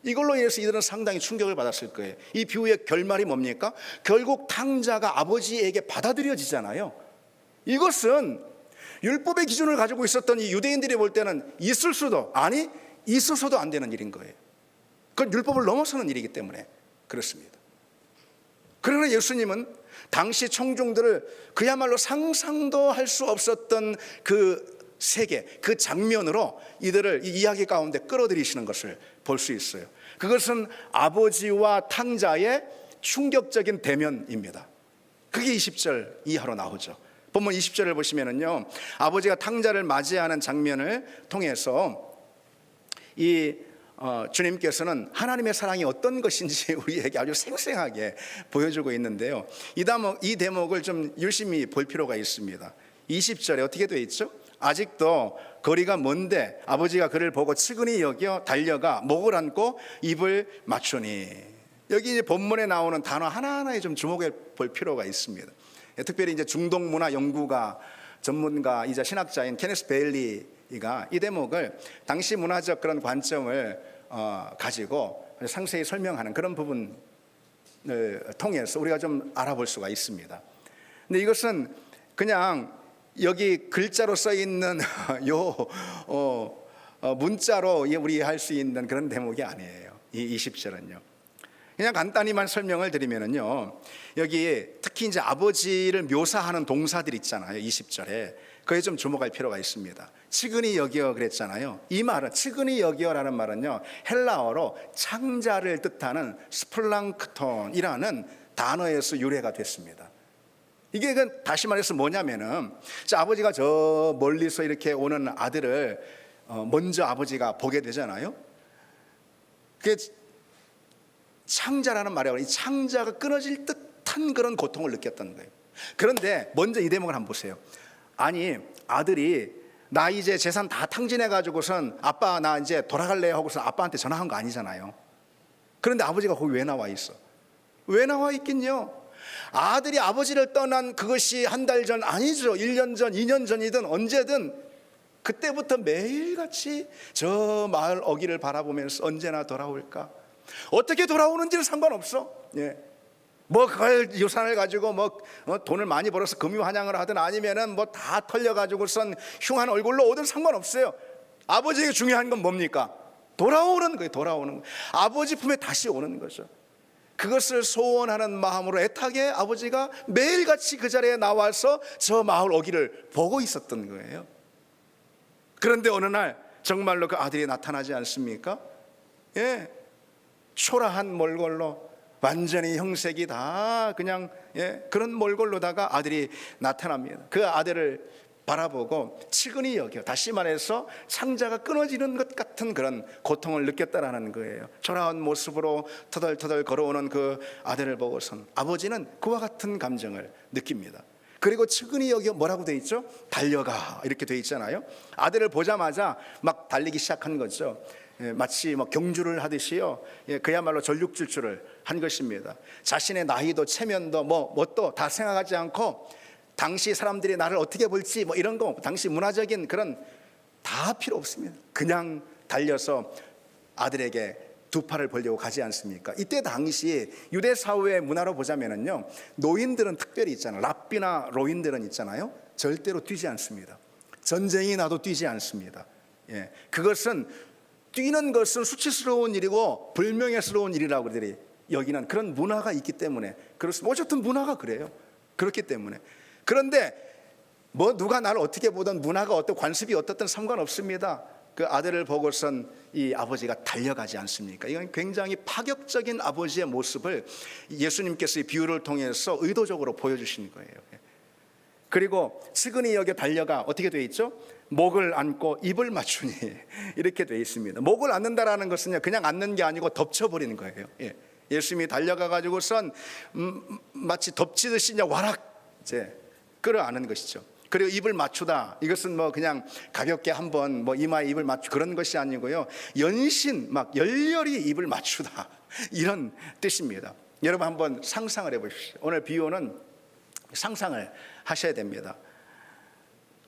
이걸로 인해서 이들은 상당히 충격을 받았을 거예요. 이 비유의 결말이 뭡니까? 결국 탕자가 아버지에게 받아들여지잖아요. 이것은 율법의 기준을 가지고 있었던 이 유대인들이 볼 때는 있어서도 안 되는 일인 거예요. 그건 율법을 넘어서는 일이기 때문에 그렇습니다. 그러나 예수님은 당시 청중들을 그야말로 상상도 할 수 없었던 그 세계, 그 장면으로 이들을 이 이야기 가운데 끌어들이시는 것을 볼 수 있어요. 그것은 아버지와 탕자의 충격적인 대면입니다. 그게 20절 이하로 나오죠. 본문 20절을 보시면은요, 아버지가 탕자를 맞이하는 장면을 통해서 주님께서는 하나님의 사랑이 어떤 것인지 우리에게 아주 생생하게 보여주고 있는데요, 이 대목을 좀 열심히 볼 필요가 있습니다. 20절에 어떻게 되어 있죠? 아직도 거리가 먼데 아버지가 그를 보고 측은히 여겨 달려가 목을 안고 입을 맞추니. 여기 이제 본문에 나오는 단어 하나하나에 좀 주목해 볼 필요가 있습니다. 특별히 이제 중동 문화 연구가 전문가이자 신학자인 케네스 베일리가 이 대목을 당시 문화적 그런 관점을 가지고 상세히 설명하는 그런 부분을 통해서 우리가 좀 알아볼 수가 있습니다. 근데 이것은 그냥 여기 글자로 써 있는 요 문자로 우리 할 수 있는 그런 대목이 아니에요. 이 20절은요. 그냥 간단히만 설명을 드리면은요, 여기 특히 이제 아버지를 묘사하는 동사들 있잖아요. 20절에 그에 좀 주목할 필요가 있습니다. 치근히 여기어 그랬잖아요. 이 말은 치근히 여기어라는 말은요, 헬라어로 창자를 뜻하는 스플랑크톤이라는 단어에서 유래가 됐습니다. 이게 다시 말해서 뭐냐면은, 아버지가 저 멀리서 이렇게 오는 아들을 먼저 아버지가 보게 되잖아요. 그게 창자라는 말이에요. 이 창자가 끊어질 듯한 그런 고통을 느꼈던 거예요. 그런데 먼저 이 대목을 한번 보세요. 아니, 아들이 나 이제 재산 다 탕진해 가지고선 아빠 나 이제 돌아갈래 하고서 아빠한테 전화한 거 아니잖아요. 그런데 아버지가 거기 왜 나와 있어? 왜 나와 있겠냐? 아들이 아버지를 떠난 그것이 한 달 전 아니죠. 1년 전, 2년 전이든 언제든 그때부터 매일같이 저 마을 어귀를 바라보면서 언제나 돌아올까? 어떻게 돌아오는지는 상관없어. 예. 뭐 그걸 유산을 가지고 뭐 돈을 많이 벌어서 금유환양을 하든 아니면은 뭐 다 털려가지고선 흉한 얼굴로 오든 상관없어요. 아버지에게 중요한 건 뭡니까? 돌아오는 거예요. 돌아오는 거예요. 아버지 품에 다시 오는 거죠. 그것을 소원하는 마음으로 애타게 아버지가 매일같이 그 자리에 나와서 저 마을 어귀를 보고 있었던 거예요. 그런데 어느 날 정말로 그 아들이 나타나지 않습니까? 예, 초라한 몰골로 완전히 형색이 다 그냥 그런 몰골로다가 아들이 나타납니다. 그 아들을 바라보고 치근히 여겨, 다시 말해서 창자가 끊어지는 것 같은 그런 고통을 느꼈다라는 거예요. 초라한 모습으로 터덜터덜 걸어오는 그 아들을 보고선 아버지는 그와 같은 감정을 느낍니다. 그리고 치근히 여겨 뭐라고 돼 있죠? 달려가 이렇게 돼 있잖아요. 아들을 보자마자 막 달리기 시작한 거죠. 마치 뭐 경주를 하듯이요. 그야말로 전륙질주를 한 것입니다. 자신의 나이도 체면도 뭣도 다 생각하지 않고 당시 사람들이 나를 어떻게 볼지 뭐 이런 거, 당시 문화적인 그런 다 필요 없습니다. 그냥 달려서 아들에게 두 팔을 벌리고 가지 않습니까? 이때 당시 유대 사회의 문화로 보자면은요, 노인들은 특별히 있잖아요. 랍비나 로인들은 있잖아요. 절대로 뛰지 않습니다. 전쟁이 나도 뛰지 않습니다. 그것은 뛰는 것은 수치스러운 일이고 불명예스러운 일이라고 그들이 여기는 그런 문화가 있기 때문에 그렇습니다. 어쨌든 문화가 그래요. 그렇기 때문에. 그런데 뭐 누가 나를 어떻게 보든 문화가 어떤 관습이 어떻든 상관없습니다. 그 아들을 보고선 이 아버지가 달려가지 않습니까? 이건 굉장히 파격적인 아버지의 모습을 예수님께서 이 비유를 통해서 의도적으로 보여주신 거예요. 그리고 치근히 여겨 달려가 어떻게 되어 있죠? 목을 안고 입을 맞추니 이렇게 되어 있습니다. 목을 안는다라는 것은 그냥 안는 게 아니고 덮쳐버리는 거예요. 예수님이 달려가 가지고선 마치 덮치듯이 와락 이제 끌어안는 것이죠. 그리고 입을 맞추다, 이것은 뭐 그냥 가볍게 한번 뭐 이마에 입을 맞추 그런 것이 아니고요, 연신 막 열렬히 입을 맞추다 이런 뜻입니다. 여러분 한번 상상을 해보십시오. 오늘 비유는 상상을 하셔야 됩니다.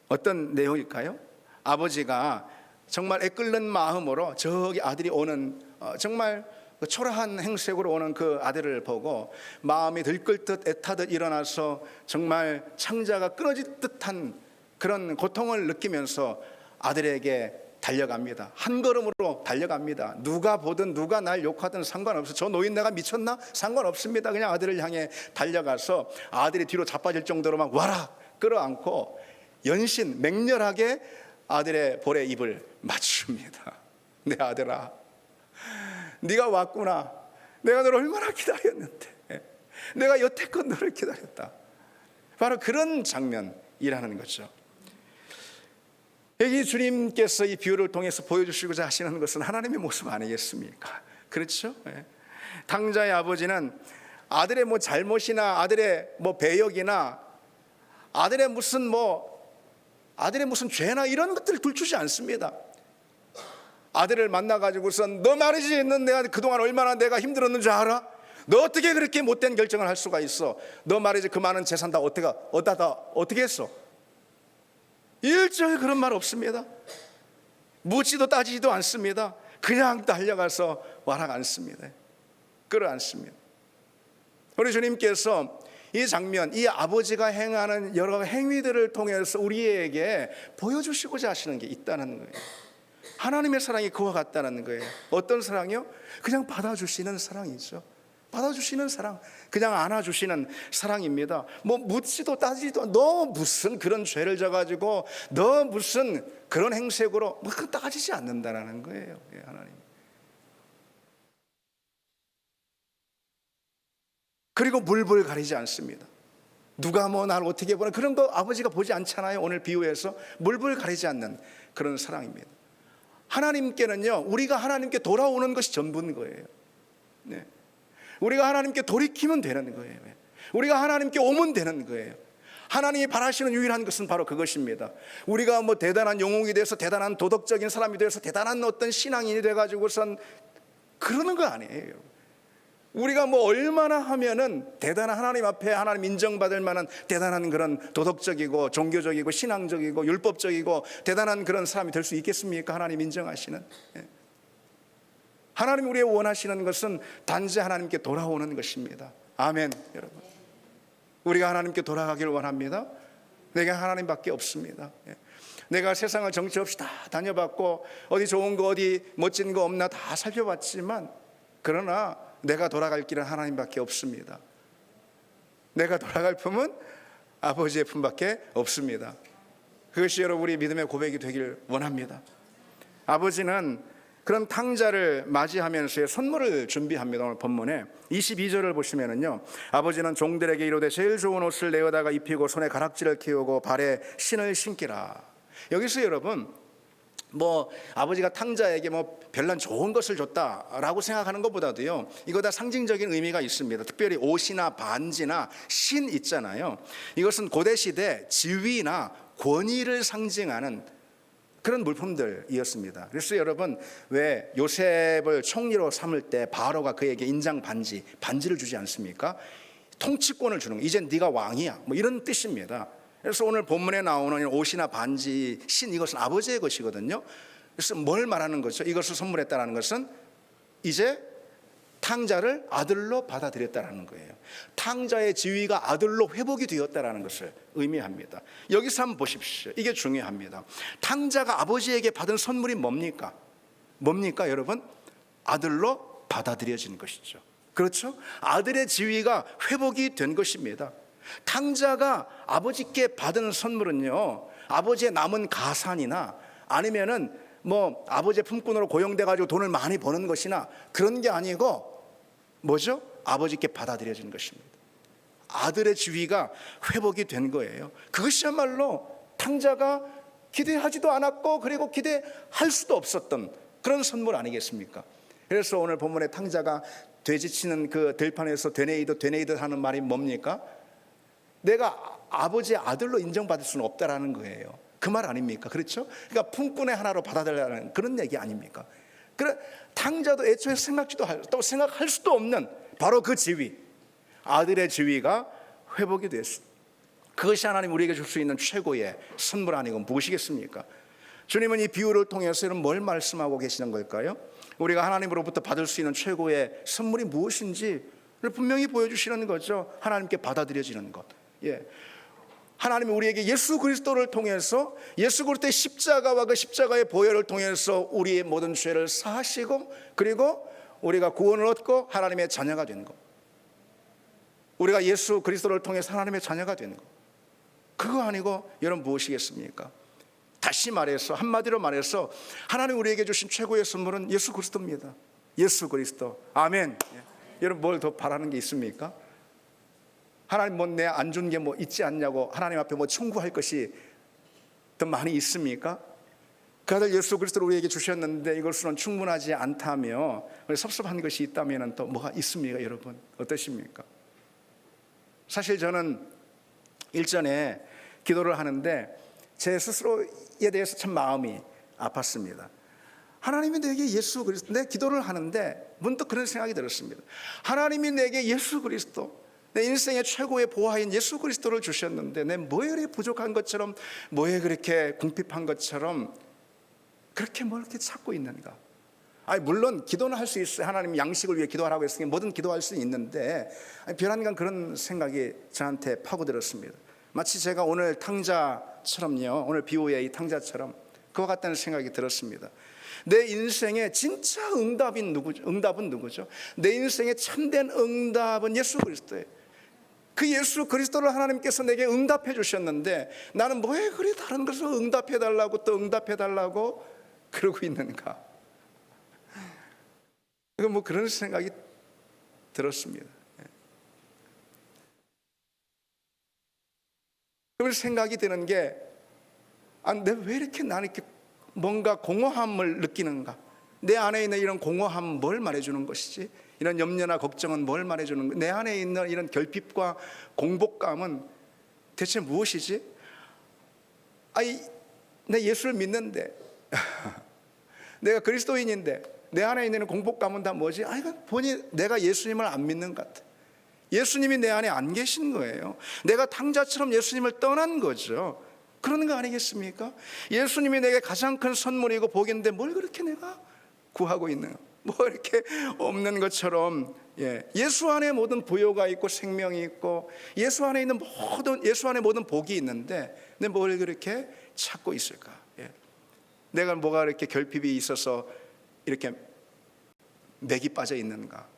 어떤 내용일까요? 아버지가 정말 애끓는 마음으로 저기 아들이 오는 정말 초라한 행색으로 오는 그 아들을 보고 마음이 들끓듯 애타듯 일어나서 정말 창자가 끊어질 듯한 그런 고통을 느끼면서 아들에게 달려갑니다. 한 걸음으로 달려갑니다. 누가 보든 누가 날 욕하든 상관없어. 저 노인 내가 미쳤나? 상관없습니다. 그냥 아들을 향해 달려가서 아들이 뒤로 자빠질 정도로 막 와라 끌어안고 연신 맹렬하게 아들의 볼에 입을 맞춥니다. 내 아들아, 네가 왔구나. 내가 너를 얼마나 기다렸는데, 내가 여태껏 너를 기다렸다. 바로 그런 장면이라는 거죠. 여기 주님께서 이 비유를 통해서 보여주시고자 하시는 것은 하나님의 모습 아니겠습니까? 그렇죠? 당자의 아버지는 아들의 뭐 잘못이나 아들의 뭐 배역이나 아들의 무슨 죄나 이런 것들을 둘주지 않습니다. 아들을 만나가지고선 너 말이지, 내가 그동안 얼마나 내가 힘들었는 줄 알아? 너 어떻게 그렇게 못된 결정을 할 수가 있어? 너 말이지 그 많은 재산 다 어떻게 했어? 일절 그런 말 없습니다. 묻지도 따지지도 않습니다. 그냥 달려가서 와락 않습니다. 끌어안습니다. 우리 주님께서 이 장면, 이 아버지가 행하는 여러 행위들을 통해서 우리에게 보여주시고자 하시는 게 있다는 거예요. 하나님의 사랑이 그와 같다는 거예요. 어떤 사랑이요? 그냥 받아주시는 사랑이죠. 받아주시는 사랑, 그냥 안아주시는 사랑입니다. 뭐 묻지도 따지도 너 무슨 그런 죄를 져가지고 너 무슨 그런 행색으로 뭐 따지지 않는다라는 거예요. 하나님. 그리고 물불 가리지 않습니다. 누가 뭐 나를 어떻게 보나 그런 거 아버지가 보지 않잖아요. 오늘 비유에서 물불 가리지 않는 그런 사랑입니다. 하나님께는요, 우리가 하나님께 돌아오는 것이 전부인 거예요. 네. 우리가 하나님께 돌이키면 되는 거예요. 우리가 하나님께 오면 되는 거예요. 하나님이 바라시는 유일한 것은 바로 그것입니다. 우리가 뭐 대단한 영웅이 돼서 대단한 도덕적인 사람이 돼서 대단한 어떤 신앙인이 돼가지고선 그러는 거 아니에요. 우리가 뭐 얼마나 하면은 대단한 하나님 앞에 하나님 인정받을 만한 대단한 그런 도덕적이고 종교적이고 신앙적이고 율법적이고 대단한 그런 사람이 될 수 있겠습니까? 하나님 인정하시는. 하나님 우리의 원하시는 것은 단지 하나님께 돌아오는 것입니다. 아멘. 여러분, 우리가 하나님께 돌아가기를 원합니다. 내가 하나님밖에 없습니다. 내가 세상을 정처 없이 다 다녀봤고 어디 좋은 거 어디 멋진 거 없나 다 살펴봤지만 그러나 내가 돌아갈 길은 하나님밖에 없습니다. 내가 돌아갈 품은 아버지의 품밖에 없습니다. 그것이 여러분 우리 믿음의 고백이 되길 원합니다. 아버지는 그런 탕자를 맞이하면서의 선물을 준비합니다. 오늘 본문에 22절을 보시면은요, 아버지는 종들에게 이르되 제일 좋은 옷을 내어다가 입히고 손에 가락지를 끼우고 발에 신을 신기라. 여기서 여러분 뭐 아버지가 탕자에게 뭐 별난 좋은 것을 줬다라고 생각하는 것보다도요, 이거 다 상징적인 의미가 있습니다. 특별히 옷이나 반지나 신 있잖아요. 이것은 고대 시대 지위나 권위를 상징하는 그런 물품들이었습니다. 그래서 여러분 왜 요셉을 총리로 삼을 때 바로가 그에게 인장 반지를 주지 않습니까? 통치권을 주는 거. 이젠 네가 왕이야. 뭐 이런 뜻입니다. 그래서 오늘 본문에 나오는 옷이나 반지, 신 이것은 아버지의 것이거든요. 그래서 뭘 말하는 거죠? 이것을 선물했다는 것은 이제 탕자를 아들로 받아들였다는 거예요. 탕자의 지위가 아들로 회복이 되었다는 것을 의미합니다. 여기서 한번 보십시오. 이게 중요합니다. 탕자가 아버지에게 받은 선물이 뭡니까? 여러분? 아들로 받아들여진 것이죠. 그렇죠? 아들의 지위가 회복이 된 것입니다. 탕자가 아버지께 받은 선물은요, 아버지의 남은 가산이나 아니면은 뭐 아버지의 품꾼으로 고용돼 가지고 돈을 많이 버는 것이나 그런 게 아니고 뭐죠? 아버지께 받아들여진 것입니다. 아들의 지위가 회복이 된 거예요. 그것이야말로 탕자가 기대하지도 않았고 그리고 기대할 수도 없었던 그런 선물 아니겠습니까? 그래서 오늘 본문에 탕자가 돼지치는 그 들판에서 되네이드 하는 말이 뭡니까? 내가 아버지의 아들로 인정받을 수는 없다라는 거예요. 그 말 아닙니까? 그렇죠? 그러니까 품꾼의 하나로 받아들여라는 그런 얘기 아닙니까? 그래, 탕자도 애초에 생각할 수도 없는 바로 그 지위, 아들의 지위가 회복이 됐습니다. 그것이 하나님 우리에게 줄 수 있는 최고의 선물 아니고 무엇이겠습니까? 주님은 이 비유를 통해서 뭘 말씀하고 계시는 걸까요? 우리가 하나님으로부터 받을 수 있는 최고의 선물이 무엇인지를 분명히 보여주시는 거죠. 하나님께 받아들여지는 것. 하나님이 우리에게 예수 그리스도를 통해서 예수 그리스도의 십자가와 그 십자가의 보혈을 통해서 우리의 모든 죄를 사하시고 그리고 우리가 구원을 얻고 하나님의 자녀가 되는 것. 우리가 예수 그리스도를 통해서 하나님의 자녀가 되는 것. 그거 아니고 여러분 무엇이겠습니까? 다시 말해서 한마디로 말해서 하나님 우리에게 주신 최고의 선물은 예수 그리스도입니다. 예수 그리스도. 아멘. 여러분 뭘 더 바라는 게 있습니까? 하나님 뭐 내 안 준 게 뭐 있지 않냐고 하나님 앞에 뭐 청구할 것이 더 많이 있습니까? 그 아들 예수 그리스도를 우리에게 주셨는데 이것으로는 충분하지 않다며 섭섭한 것이 있다면 또 뭐가 있습니까? 여러분 어떠십니까? 사실 저는 일전에 기도를 하는데 제 스스로에 대해서 참 마음이 아팠습니다. 하나님이 내게 예수 그리스도, 내 기도를 하는데 문득 그런 생각이 들었습니다. 하나님이 내게 예수 그리스도, 내 인생의 최고의 보화인 예수 그리스도를 주셨는데 내 뭐에 그렇게 부족한 것처럼, 뭐에 그렇게 궁핍한 것처럼 그렇게 뭘 이렇게 찾고 있는가? 물론 기도는 할 수 있어요. 하나님 양식을 위해 기도하라고 했으니 뭐든 기도할 수 있는데, 별안간 그런 생각이 저한테 파고들었습니다. 마치 제가 오늘 탕자처럼요, 오늘 비유의 이 탕자처럼 그와 같다는 생각이 들었습니다. 내 인생의 진짜 응답은 누구죠? 내 인생의 참된 응답은 예수 그리스도예요. 그 예수 그리스도를 하나님께서 내게 응답해 주셨는데, 나는 왜 그리 다른 것을 응답해 달라고 또 응답해 달라고 그러고 있는가? 뭐 그런 생각이 들었습니다. 그런 생각이 드는 게, 내가 왜 이렇게 나는 이렇게 뭔가 공허함을 느끼는가? 내 안에 있는 이런 공허함 뭘 말해주는 것이지? 이런 염려나 걱정은 뭘 말해주는 거? 내 안에 있는 이런 결핍과 공복감은 대체 무엇이지? 내 예수를 믿는데 내가 그리스도인인데 내 안에 있는 공복감은 다 뭐지? 이건 보니 내가 예수님을 안 믿는 것 같아. 예수님이 내 안에 안 계신 거예요. 내가 탕자처럼 예수님을 떠난 거죠. 그러는 거 아니겠습니까? 예수님이 내게 가장 큰 선물이고 복인데 뭘 그렇게 내가 구하고 있는, 뭐 이렇게 없는 것처럼, 예수 안에 모든 부요가 있고 생명이 있고 예수 안에 모든 복이 있는데 내가 뭘 그렇게 찾고 있을까? 내가 뭐가 이렇게 결핍이 있어서 이렇게 맥이 빠져 있는가?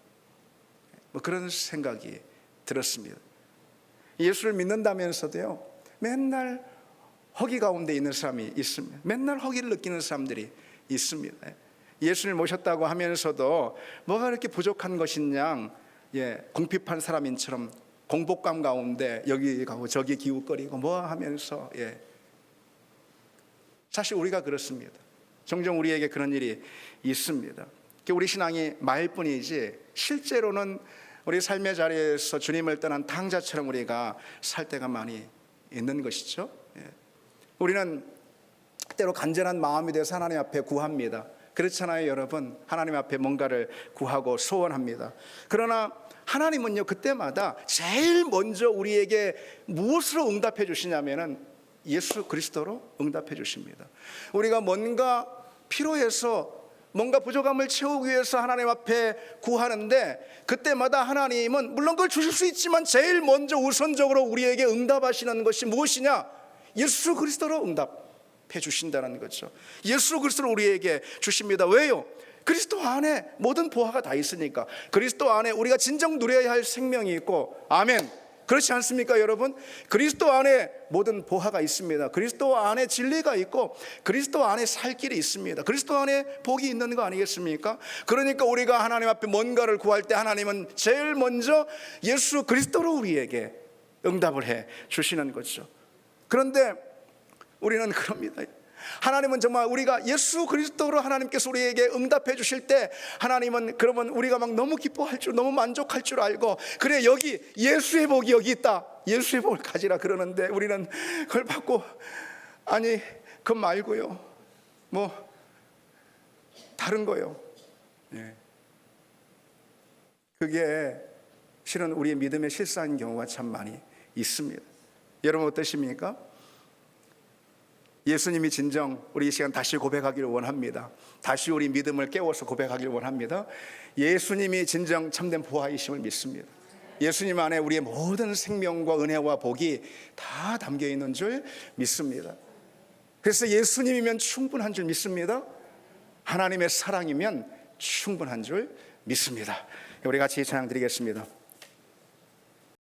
뭐 그런 생각이 들었습니다. 예수를 믿는다면서도요, 맨날 허기 가운데 있는 사람이 있습니다. 맨날 허기를 느끼는 사람들이 있습니다. 예수를 모셨다고 하면서도 뭐가 이렇게 부족한 것이냐, 궁핍한 사람인처럼 공복감 가운데 여기 가고 저기 기웃거리고 뭐 하면서, 사실 우리가 그렇습니다. 종종 우리에게 그런 일이 있습니다. 우리 신앙이 말뿐이지 실제로는 우리 삶의 자리에서 주님을 떠난 탕자처럼 우리가 살 때가 많이 있는 것이죠. 우리는 때로 간절한 마음이 돼서 하나님 앞에 구합니다. 그렇잖아요, 여러분. 하나님 앞에 뭔가를 구하고 소원합니다. 그러나 하나님은요, 그때마다 제일 먼저 우리에게 무엇으로 응답해 주시냐면은 예수 그리스도로 응답해 주십니다. 우리가 뭔가 필요해서 뭔가 부족함을 채우기 위해서 하나님 앞에 구하는데, 그때마다 하나님은 물론 그걸 주실 수 있지만 제일 먼저 우선적으로 우리에게 응답하시는 것이 무엇이냐? 예수 그리스도로 응답해 주신다는 거죠. 예수 그리스도를 우리에게 주십니다. 왜요? 그리스도 안에 모든 보화가 다 있으니까. 그리스도 안에 우리가 진정 누려야 할 생명이 있고, 아멘, 그렇지 않습니까, 여러분? 그리스도 안에 모든 보화가 있습니다. 그리스도 안에 진리가 있고 그리스도 안에 살 길이 있습니다. 그리스도 안에 복이 있는 거 아니겠습니까? 그러니까 우리가 하나님 앞에 뭔가를 구할 때 하나님은 제일 먼저 예수 그리스도로 우리에게 응답을 해 주시는 거죠. 그런데 우리는 그럽니다. 하나님은 정말 우리가 예수 그리스도로 하나님께서 우리에게 응답해 주실 때, 하나님은 그러면 우리가 막 너무 기뻐할 줄, 너무 만족할 줄 알고, 그래, 여기 예수의 복이 여기 있다, 예수의 복을 가지라 그러는데, 우리는 그걸 받고, 아니 그거 말고요, 뭐 다른 거요. 그게 실은 우리의 믿음의 실상인 경우가 참 많이 있습니다. 여러분 어떠십니까? 예수님이 진정 우리 이 시간 다시 고백하기를 원합니다. 다시 우리 믿음을 깨워서 고백하기를 원합니다. 예수님이 진정 참된 보화이심을 믿습니다. 예수님 안에 우리의 모든 생명과 은혜와 복이 다 담겨 있는 줄 믿습니다. 그래서 예수님이면 충분한 줄 믿습니다. 하나님의 사랑이면 충분한 줄 믿습니다. 우리 같이 찬양 드리겠습니다.